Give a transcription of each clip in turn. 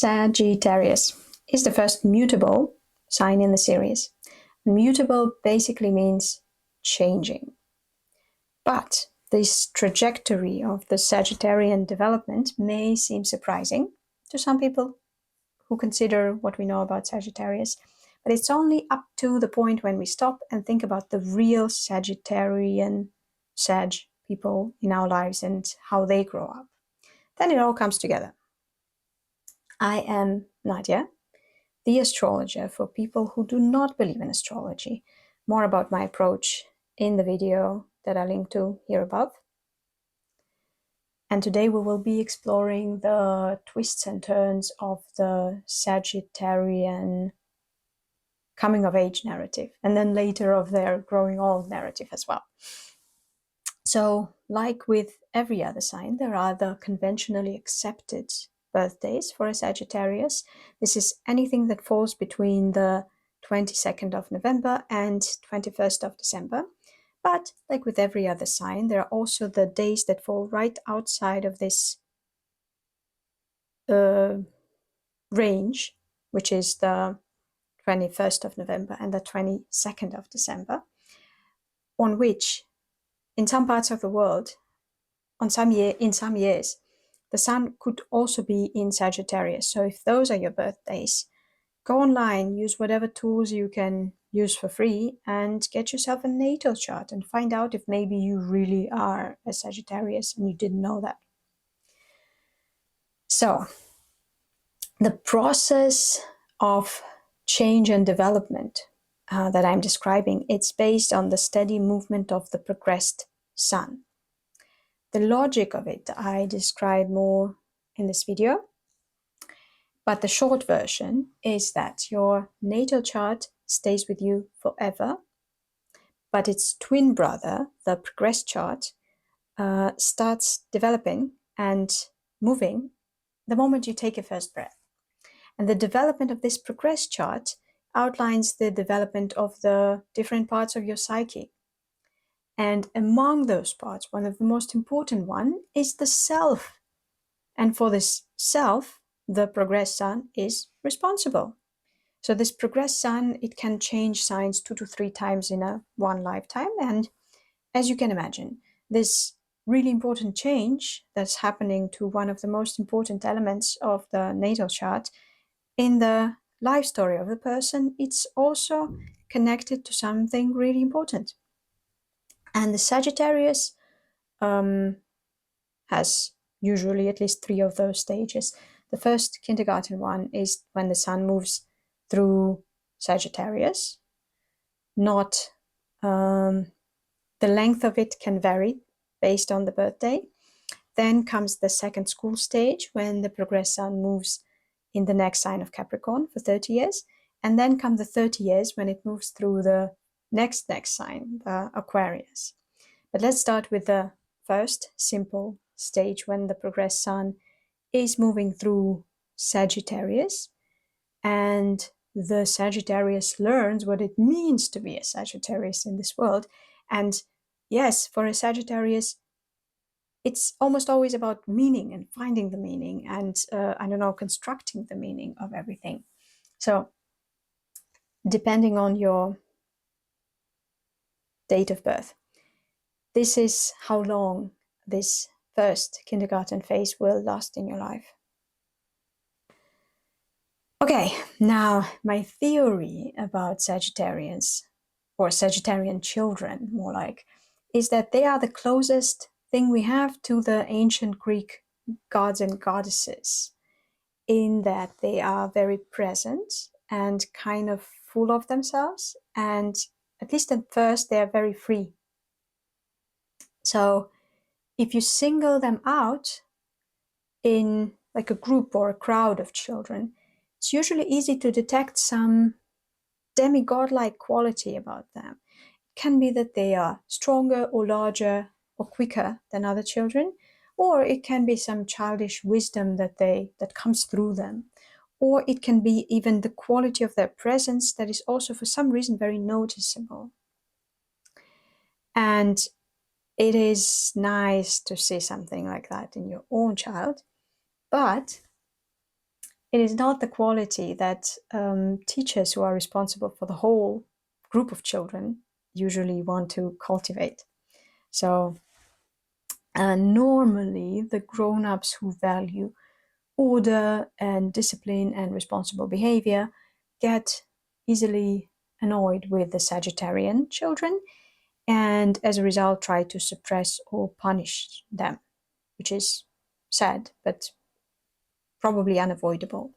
Sagittarius is the first mutable sign in the series. Mutable basically means changing. But this trajectory of the Sagittarian development may seem surprising to some people who consider what we know about Sagittarius. But it's only up to the point when we stop and think about the real Sagittarian Sag people in our lives and how they grow up. Then it all comes together. I am Nadia, the astrologer for people who do not believe in astrology. More about my approach in the video that I link to here above. And today we will be exploring the twists and turns of the Sagittarian coming of age narrative, and then later of their growing old narrative as well. So, like with every other sign, there are the conventionally accepted birthdays for a Sagittarius. This is anything that falls between the 22nd of November and 21st of December. But like with every other sign, there are also the days that fall right outside of this range, which is the 21st of November and the 22nd of December, on which, in some parts of the world, in some years, the sun could also be in Sagittarius. So if those are your birthdays, go online, use whatever tools you can use for free, and get yourself a natal chart and find out if maybe you really are a Sagittarius and you didn't know that. So, the process of change and development that I'm describing, it's based on the steady movement of the progressed sun. The logic of it I describe more in this video, but the short version is that your natal chart stays with you forever, but its twin brother, the progressed chart, starts developing and moving the moment you take your first breath. And the development of this progressed chart outlines the development of the different parts of your psyche. And among those parts, one of the most important one is the self. And for this self, the progressed sun is responsible. So this progressed sun, it can change signs 2 to 3 times in one lifetime. And as you can imagine, this really important change that's happening to one of the most important elements of the natal chart in the life story of the person, it's also connected to something really important. And the Sagittarius has usually at least 3 of those stages. The first kindergarten one is when the sun moves through Sagittarius. Not the length of it can vary based on the birthday. Then comes the second school stage when the progressed sun moves in the next sign of Capricorn for 30 years. And then come the 30 years when it moves through the next sign, the Aquarius. But let's start with the first simple stage when the progressed sun is moving through Sagittarius, and the Sagittarius learns what it means to be a Sagittarius in this world. And yes, for a Sagittarius, it's almost always about meaning and finding the meaning and, constructing the meaning of everything. So, depending on your date of birth, this is how long this first kindergarten phase will last in your life. Okay, now my theory about Sagittarians, or Sagittarian children more like, is that they are the closest thing we have to the ancient Greek gods and goddesses, in that they are very present and kind of full of themselves, and at least at first they are very free. So if you single them out in like a group or a crowd of children, it's usually easy to detect some demigod-like quality about them. It can be that they are stronger or larger or quicker than other children, or it can be some childish wisdom that comes through them, or it can be even the quality of their presence that is also for some reason very noticeable. And it is nice to see something like that in your own child, but it is not the quality that teachers who are responsible for the whole group of children usually want to cultivate. So normally the grown-ups who value order and discipline and responsible behavior get easily annoyed with the Sagittarian children, and as a result try to suppress or punish them, which is sad but probably unavoidable.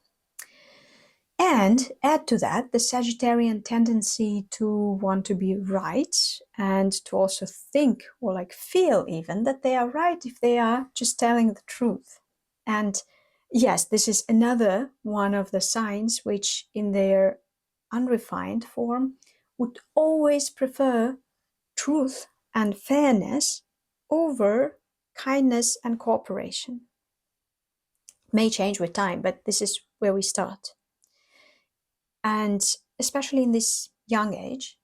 And add to that the Sagittarian tendency to want to be right and to also think or like feel even that they are right if they are just telling the truth. And yes, this is another one of the signs which in their unrefined form would always prefer truth and fairness over kindness and cooperation. May change with time, but this is where we start. And especially in this young age,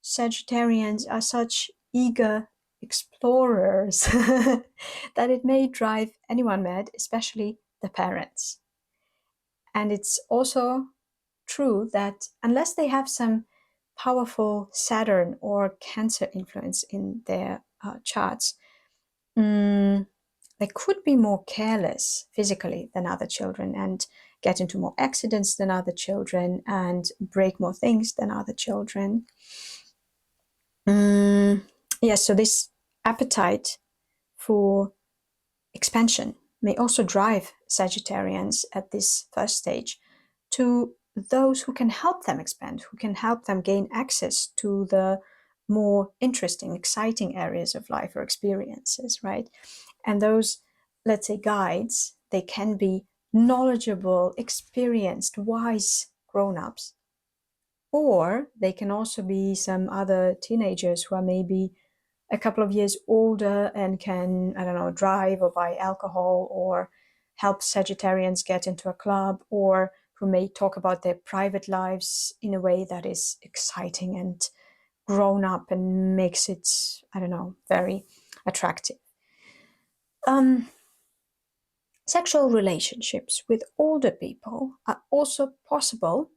Sagittarians are such eager explorers that it may drive anyone mad, especially the parents. And it's also true that unless they have some powerful Saturn or Cancer influence in their charts, they could be more careless physically than other children and get into more accidents than other children and break more things than other children. Yes, so this appetite for expansion may also drive Sagittarians at this first stage to those who can help them expand, who can help them gain access to the more interesting, exciting areas of life or experiences, right? And those, let's say, guides, they can be knowledgeable, experienced, wise grown-ups, or they can also be some other teenagers who are maybe a couple of years older and can, I don't know, drive or buy alcohol or help Sagittarians get into a club, or who may talk about their private lives in a way that is exciting and grown up and makes it, I don't know, very attractive. Sexual relationships with older people are also possible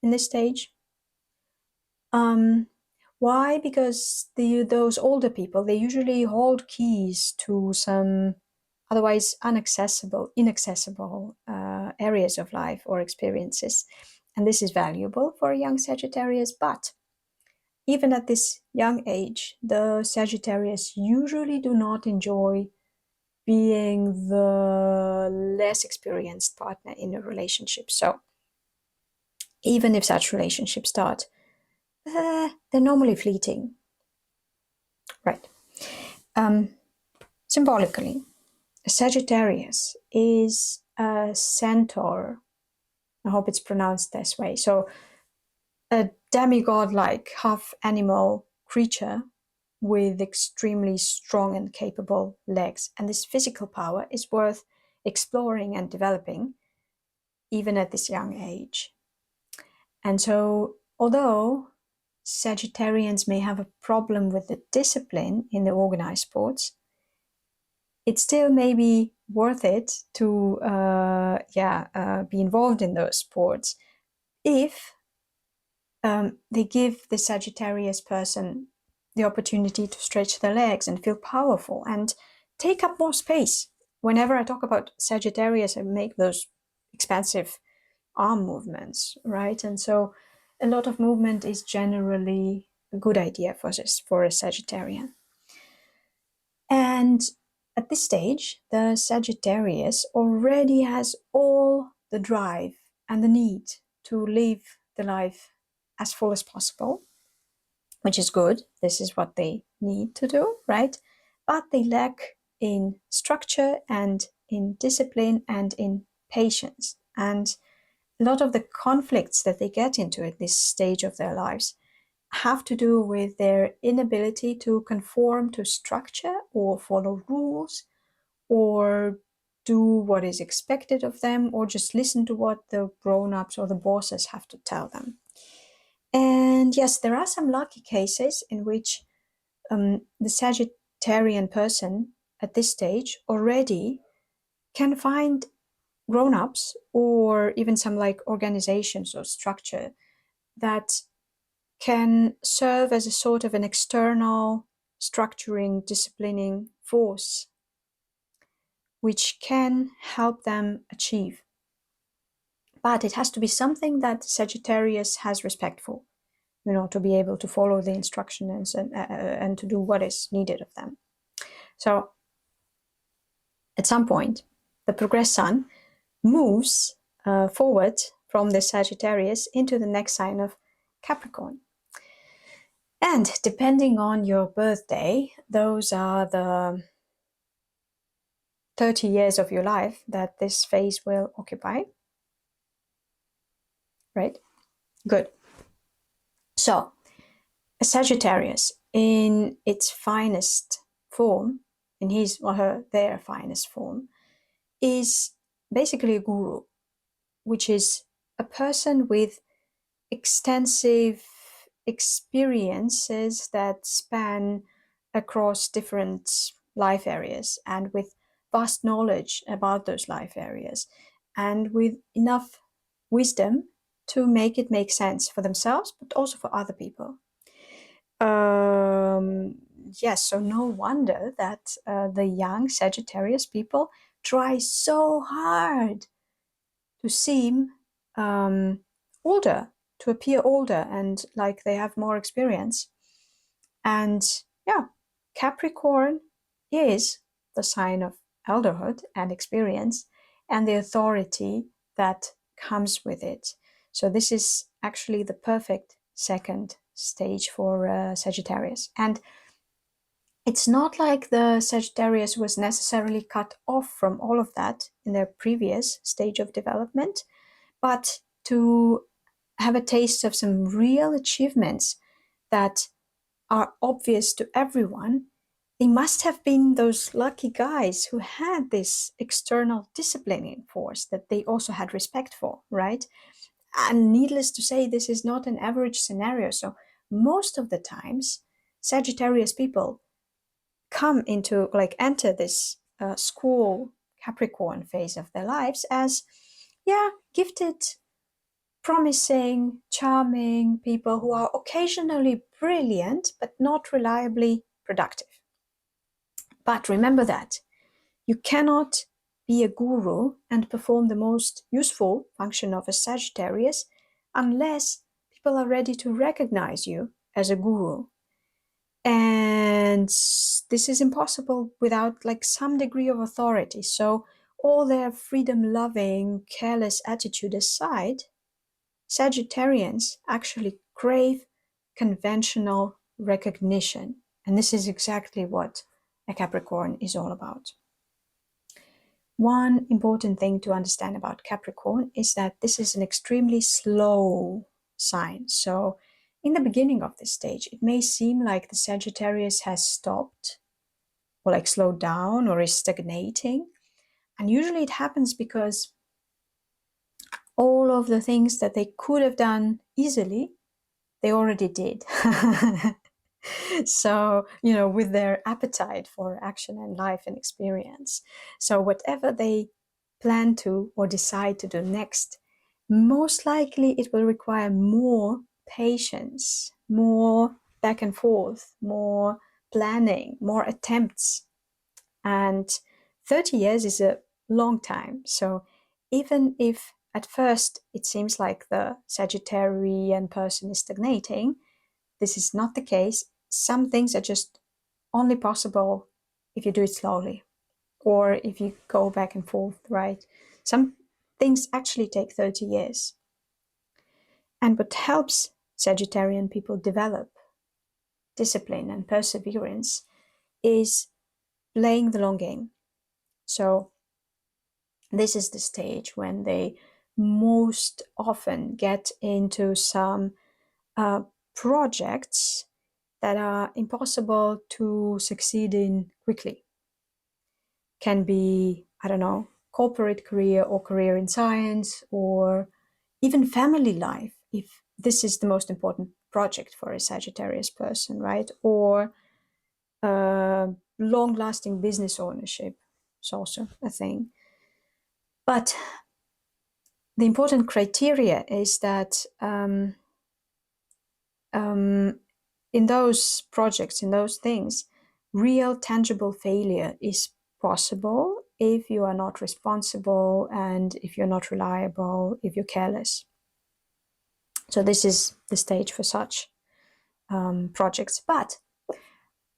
in this stage. Why? Because those older people, they usually hold keys to some otherwise inaccessible areas of life or experiences. And this is valuable for a young Sagittarius, but even at this young age, the Sagittarius usually do not enjoy being the less experienced partner in a relationship. So even if such relationships start, they're normally fleeting. Right. Symbolically, Sagittarius is a centaur. I hope it's pronounced this way. So a demigod-like half-animal creature with extremely strong and capable legs. And this physical power is worth exploring and developing, even at this young age. And so, although Sagittarians may have a problem with the discipline in the organized sports, it still may be worth it to be involved in those sports if they give the Sagittarius person the opportunity to stretch their legs and feel powerful and take up more space. Whenever I talk about Sagittarius, I make those expansive arm movements, right? And so a lot of movement is generally a good idea for a Sagittarian. And at this stage, the Sagittarius already has all the drive and the need to live the life as full as possible, which is good. This is what they need to do, right? But they lack in structure and in discipline and in patience. And a lot of the conflicts that they get into at this stage of their lives have to do with their inability to conform to structure or follow rules or do what is expected of them or just listen to what the grown-ups or the bosses have to tell them. And yes, there are some lucky cases in which the Sagittarian person at this stage already can find grown-ups or even some like organizations or structure that can serve as a sort of an external structuring, disciplining force, which can help them achieve. But it has to be something that Sagittarius has respect for, to be able to follow the instructions and to do what is needed of them. So at some point, the progressed sun moves forward from the Sagittarius into the next sign of Capricorn. And depending on your birthday, those are the 30 years of your life that this phase will occupy. Right? Good. So, a Sagittarius in its finest form, in his or their finest form, is basically a guru, which is a person with extensive experiences that span across different life areas and with vast knowledge about those life areas and with enough wisdom to make it make sense for themselves but also for other people. Yes, so no wonder that the young Sagittarius people try so hard to seem older, to appear older and like they have more experience. And yeah, Capricorn is the sign of elderhood and experience and the authority that comes with it. So this is actually the perfect second stage for Sagittarius. And it's not like the Sagittarius was necessarily cut off from all of that in their previous stage of development, but to have a taste of some real achievements that are obvious to everyone, they must have been those lucky guys who had this external disciplining force that they also had respect for, right? And needless to say, this is not an average scenario. So most of the times, Sagittarius people enter this school Capricorn phase of their lives as, gifted, promising, charming people who are occasionally brilliant but not reliably productive. But remember that you cannot be a guru and perform the most useful function of a Sagittarius unless people are ready to recognize you as a guru. And this is impossible without some degree of authority. So all their freedom-loving, careless attitude aside, Sagittarians actually crave conventional recognition. And this is exactly what a Capricorn is all about. One important thing to understand about Capricorn is that this is an extremely slow sign. So in the beginning of this stage, it may seem like the Sagittarius has stopped or slowed down or is stagnating. And usually it happens because all of the things that they could have done easily, they already did. So, with their appetite for action and life and experience. So whatever they plan to or decide to do next, most likely it will require more patience, more back and forth, more planning, more attempts. And 30 years is a long time. So even if at first it seems like the Sagittarian person is stagnating, this is not the case. Some things are just only possible if you do it slowly or if you go back and forth, right? Some things actually take 30 years. And what helps Sagittarian people develop discipline and perseverance is playing the long game. So this is the stage when they most often get into some projects that are impossible to succeed in quickly. Can be, corporate career or career in science or even family life, if this is the most important project for a Sagittarius person, right? Or long-lasting business ownership is also a thing. But the important criteria is that in those projects, in those things, real tangible failure is possible if you are not responsible and if you're not reliable, if you're careless. So this is the stage for such projects. But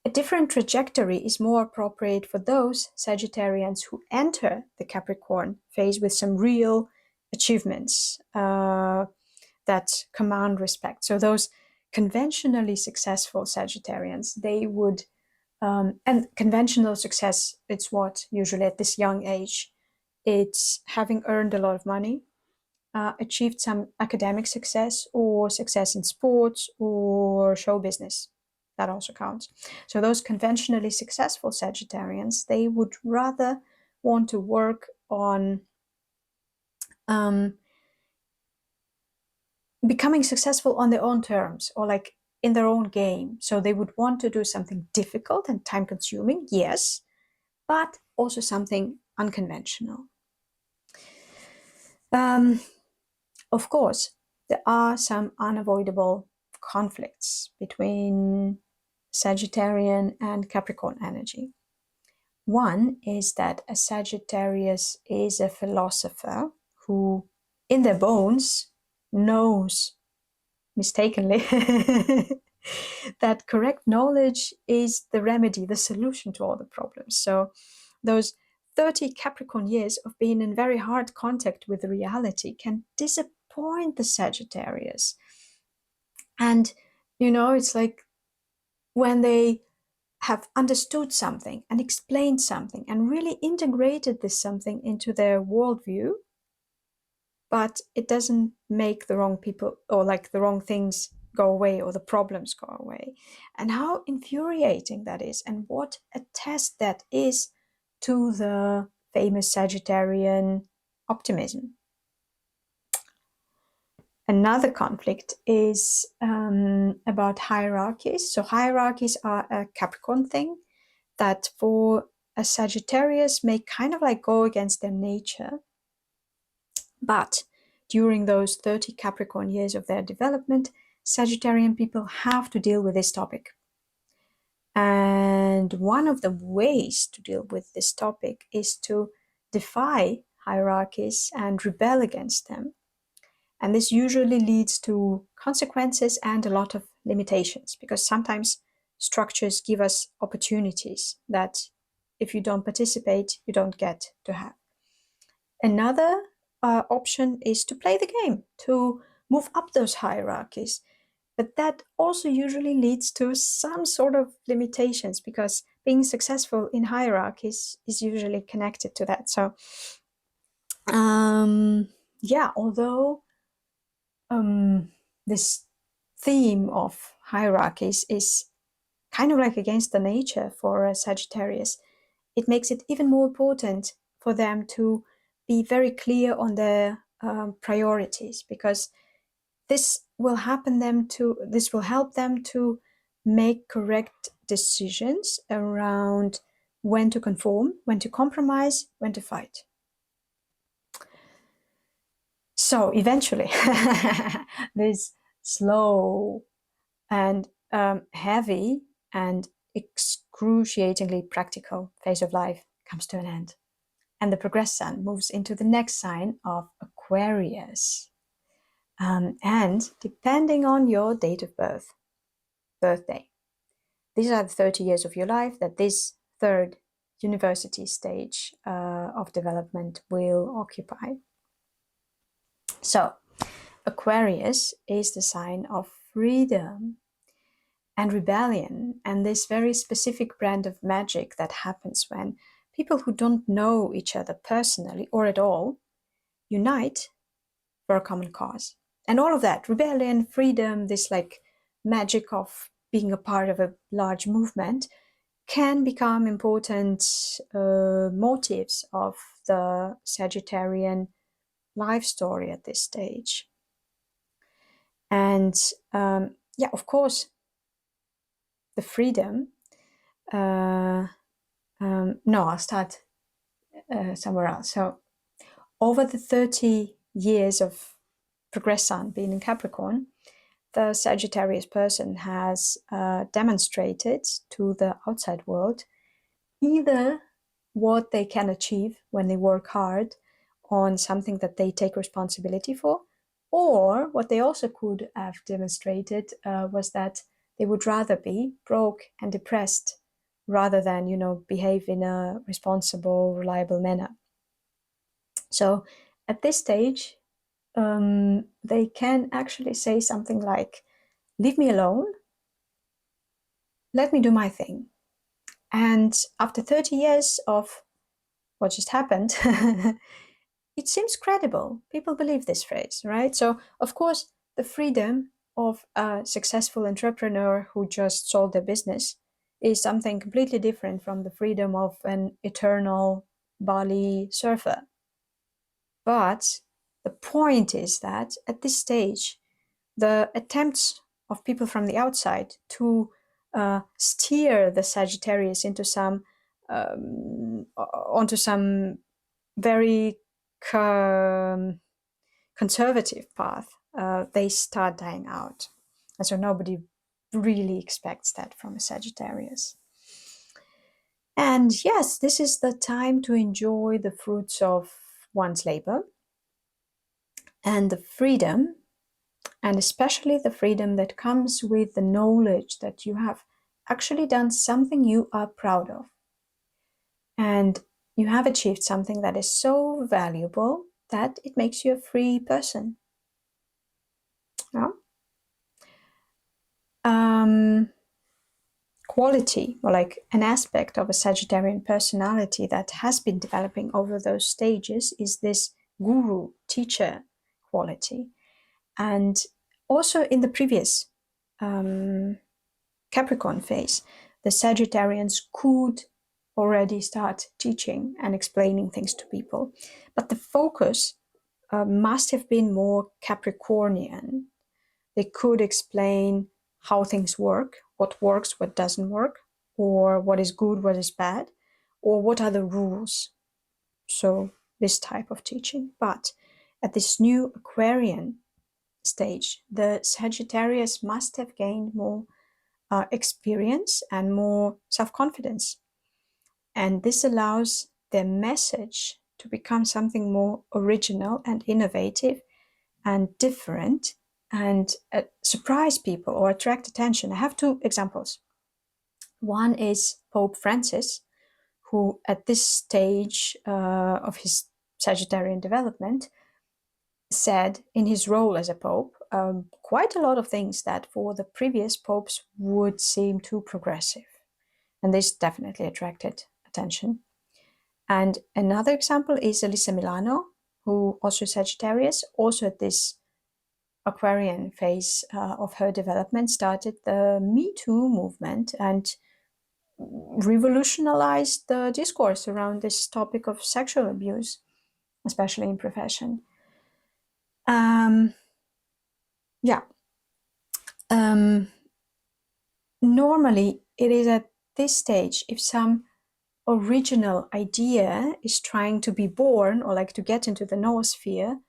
a different trajectory is more appropriate for those Sagittarians who enter the Capricorn phase with some real achievements that command respect. So those conventionally successful Sagittarians, they would, and conventional success, it's what usually at this young age, it's having earned a lot of money, achieved some academic success or success in sports or show business. That also counts. So those conventionally successful Sagittarians, they would rather want to work on becoming successful on their own terms, or like in their own game. So they would want to do something difficult and time consuming, yes, but also something unconventional. Of course, there are some unavoidable conflicts between Sagittarian and Capricorn energy. One is that a Sagittarius is a philosopher who, in their bones, knows mistakenly that correct knowledge is the remedy, the solution to all the problems. So those 30 Capricorn years of being in very hard contact with reality can disappoint the Sagittarius. And, you know, it's like when they have understood something and explained something and really integrated this something into their worldview, but it doesn't make the wrong people or like the wrong things go away or the problems go away. And how infuriating that is, and what a test that is to the famous Sagittarian optimism. Another conflict is about hierarchies. So hierarchies are a Capricorn thing that for a Sagittarius may kind of like go against their nature. But during those 30 Capricorn years of their development, Sagittarian people have to deal with this topic. And one of the ways to deal with this topic is to defy hierarchies and rebel against them. And this usually leads to consequences and a lot of limitations, because sometimes structures give us opportunities that if you don't participate, you don't get to have. Another option is to play the game, to move up those hierarchies. But that also usually leads to some sort of limitations, because being successful in hierarchies is usually connected to that. So, yeah, although this theme of hierarchies is kind of like against the nature for a Sagittarius, it makes it even more important for them to be very clear on their priorities, because this will help them to make correct decisions around when to conform, when to compromise, when to fight. So eventually, this slow and heavy and excruciatingly practical phase of life comes to an end. And the progressed sun moves into the next sign of Aquarius. And depending on your date of birthday, these are the 30 years of your life that this third university stage of development will occupy. So, Aquarius is the sign of freedom and rebellion, and this very specific brand of magic that happens when people who don't know each other personally or at all unite for a common cause. And all of that, rebellion, freedom, this like magic of being a part of a large movement, can become important motives of the Sagittarian life story at this stage. And yeah, of course, the freedom. No, I'll start somewhere else. So over the 30 years of progressed sun being in Capricorn, the Sagittarius person has demonstrated to the outside world either what they can achieve when they work hard on something that they take responsibility for, or what they also could have demonstrated was that they would rather be broke and depressed rather than, behave in a responsible, reliable manner. So at this stage, they can actually say something like, leave me alone, let me do my thing. And after 30 years of what just happened, it seems credible. People believe this phrase, right? So, of course, the freedom of a successful entrepreneur who just sold their business is something completely different from the freedom of an eternal Bali surfer. But the point is that at this stage, the attempts of people from the outside to steer the Sagittarius into onto some very conservative path, they start dying out. And so nobody really expects that from a Sagittarius. And yes, this is the time to enjoy the fruits of one's labor and the freedom, and especially the freedom that comes with the knowledge that you have actually done something you are proud of. And you have achieved something that is so valuable that it makes you a free person. Yeah? Quality, or like an aspect of a Sagittarian personality that has been developing over those stages, is this guru, teacher quality. And also in the previous Capricorn phase, the Sagittarians could already start teaching and explaining things to people. But the focus must have been more Capricornian. They could explain how things work, what doesn't work, or what is good, what is bad, or what are the rules. So this type of teaching. But at this new Aquarian stage, the Sagittarius must have gained more experience and more self-confidence. And this allows their message to become something more original and innovative and different, and surprise people or attract attention. I have two examples. One is Pope Francis, who at this stage of his Sagittarian development said in his role as a pope quite a lot of things that for the previous popes would seem too progressive. And this definitely attracted attention. And another example is Elisa Milano, who also Sagittarius, also at this Aquarian phase of her development, started the Me Too movement and revolutionized the discourse around this topic of sexual abuse, especially in profession. Normally, it is at this stage, if some original idea is trying to be born or like to get into the noosphere,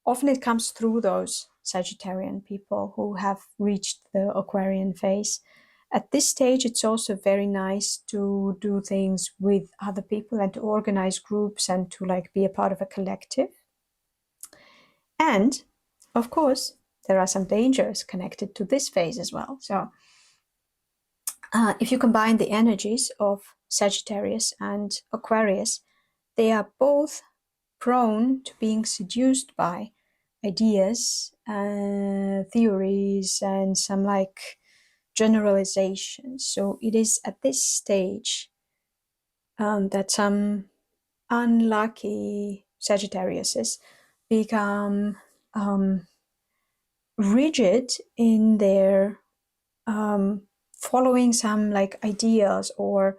often it comes through those Sagittarian people who have reached the Aquarian phase. At this stage, it's also very nice to do things with other people and to organize groups and to like be a part of a collective. And of course, there are some dangers connected to this phase as well. So if you combine the energies of Sagittarius and Aquarius, they are both prone to being seduced by ideas, theories, and some like generalizations. So it is at this stage that some unlucky Sagittariuses become rigid in their following some like ideas or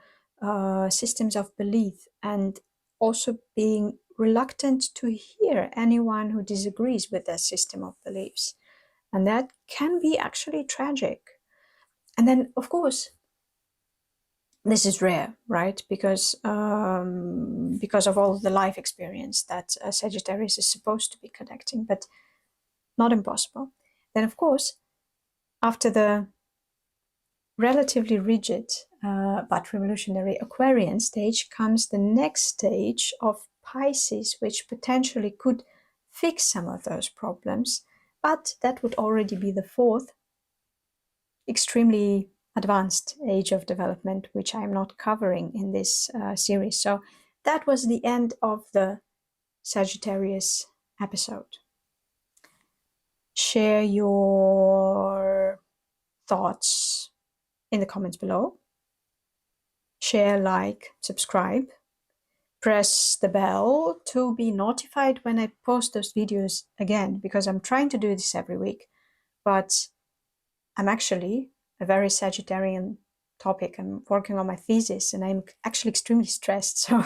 systems of belief, and also being reluctant to hear anyone who disagrees with their system of beliefs. And that can be actually tragic. And then, of course, This is rare, right? Because of all the life experience that Sagittarius is supposed to be connecting, but not impossible. Then, of course, after the relatively rigid but revolutionary Aquarian stage comes the next stage of Pisces, which potentially could fix some of those problems, but that would already be the fourth extremely advanced age of development, which I'm not covering in this series. So that was the end of the Sagittarius episode. Share your thoughts in the comments below. Share, like, subscribe. Press the bell to be notified when I post those videos again, because I'm trying to do this every week, but I'm actually a very Sagittarian topic. I'm working on my thesis and I'm actually extremely stressed. So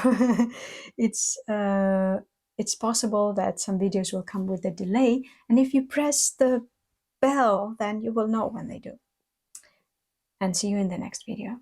it's possible that some videos will come with a delay. And if you press the bell, then you will know when they do. And see you in the next video.